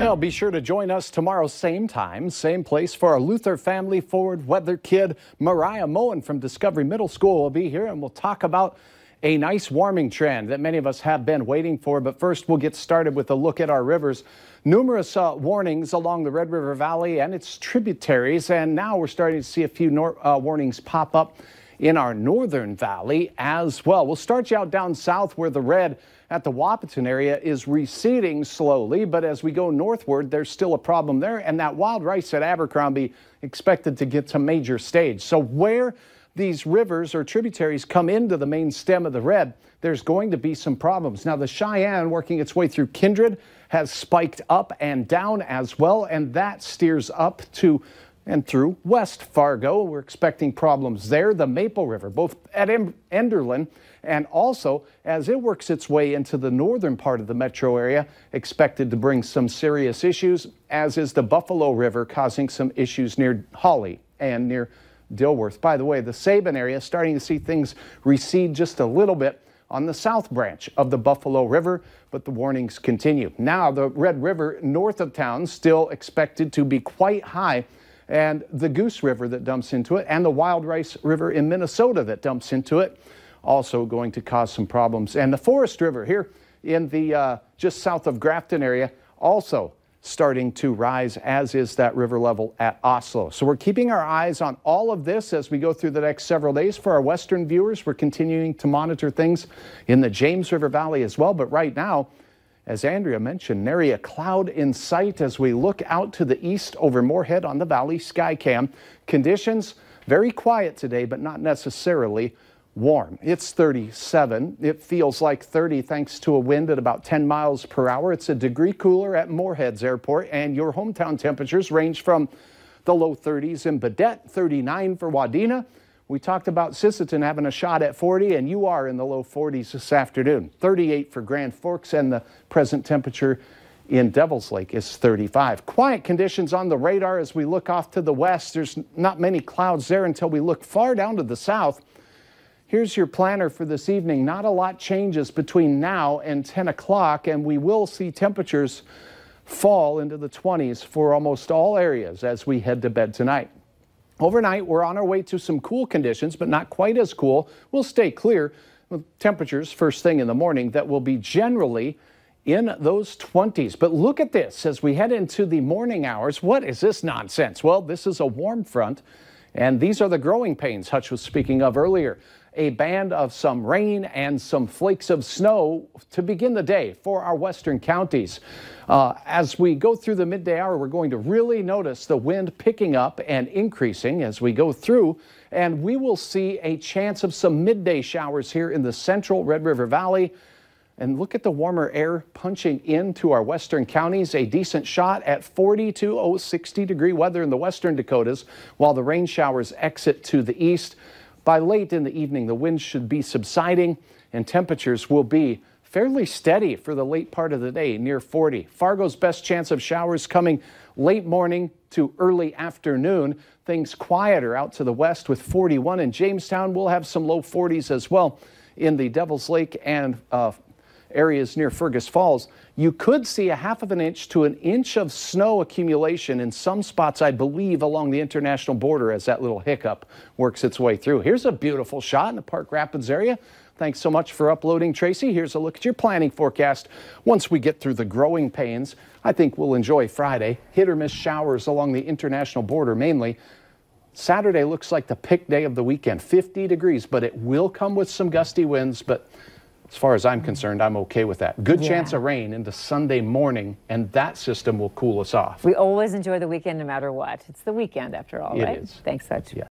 Well, be sure to join us tomorrow, same time, same place for our Luther Family Forward Weather Kid. Mariah Moen from Discovery Middle School will be here, and we'll talk about a nice warming trend that many of us have been waiting for. But first, we'll get started with a look at our rivers. Numerous warnings along the Red River Valley and its tributaries, and now we're starting to see a few warnings pop up in our northern valley as well. We'll start you out down south where the red at the Wahpeton area is receding slowly, but as we go northward, there's still a problem there, and that wild rice at Abercrombie expected to get to major stage. So where these rivers or tributaries come into the main stem of the red, there's going to be some problems. Now, the Cheyenne, working its way through Kindred, has spiked up and down as well, and that steers up to and through West Fargo. We're expecting problems there. The Maple River, both at Enderlin and also as it works its way into the northern part of the metro area, expected to bring some serious issues, as is the Buffalo River, causing some issues near Hawley and near Dilworth. By the way, the Sabin area starting to see things recede just a little bit on the south branch of the Buffalo River, but the warnings continue. Now, the Red River north of town still expected to be quite high, and the Goose River that dumps into it and the Wild Rice River in Minnesota that dumps into it also going to cause some problems. And the Forest River here in the just south of Grafton area also starting to rise, as is that river level at Oslo. So we're keeping our eyes on all of this as we go through the next several days. For our western viewers, we're continuing to monitor things in the James River Valley as well. But right now, as Andrea mentioned, nary a cloud in sight as we look out to the east over Moorhead on the Valley Skycam. Conditions very quiet today, but not necessarily warm. It's 37. It feels like 30 thanks to a wind at about 10 miles per hour. It's a degree cooler at Moorhead's Airport, and your hometown temperatures range from the low 30s in Baudette, 39 for Wadena. We talked about Sisseton having a shot at 40, and you are in the low 40s this afternoon. 38 for Grand Forks, and the present temperature in Devil's Lake is 35. Quiet conditions on the radar as we look off to the west. There's not many clouds there until we look far down to the south. Here's your planner for this evening. Not a lot changes between now and 10 o'clock, and we will see temperatures fall into the 20s for almost all areas as we head to bed tonight. Overnight, we're on our way to some cool conditions, but not quite as cool. We'll stay clear with temperatures first thing in the morning that will be generally in those 20s. But look at this as we head into the morning hours. What is this nonsense? Well, this is a warm front, and these are the growing pains Hutch was speaking of earlier. A band of some rain and some flakes of snow to begin the day for our western counties. As we go through the midday hour, we're going to really notice the wind picking up and increasing as we go through, and we will see a chance of some midday showers here in the central Red River Valley. And look at the warmer air punching into our western counties. A decent shot at 40 to 60 degree weather in the western Dakotas, while the rain showers exit to the east. By late in the evening, the winds should be subsiding and temperatures will be fairly steady for the late part of the day, near 40. Fargo's best chance of showers coming late morning to early afternoon. Things quieter out to the west with 41. In Jamestown, we'll have some low 40s as well in the Devil's Lake and areas near Fergus Falls. You could see a half of an inch to an inch of snow accumulation in some spots, I believe, along the international border as that little hiccup works its way through. Here's a beautiful shot in the Park Rapids area. Thanks so much for uploading, Tracy. Here's a look at your planning forecast. Once we get through the growing pains, I think we'll enjoy Friday. Hit or miss showers along the international border mainly. Saturday looks like the pick day of the weekend, 50 degrees, but it will come with some gusty winds, but as far as I'm concerned, I'm okay with that. Good chance of rain into Sunday morning, and that system will cool us off. We always enjoy the weekend no matter what. It's the weekend after all, right? It is. Thanks, Hutch. Yeah.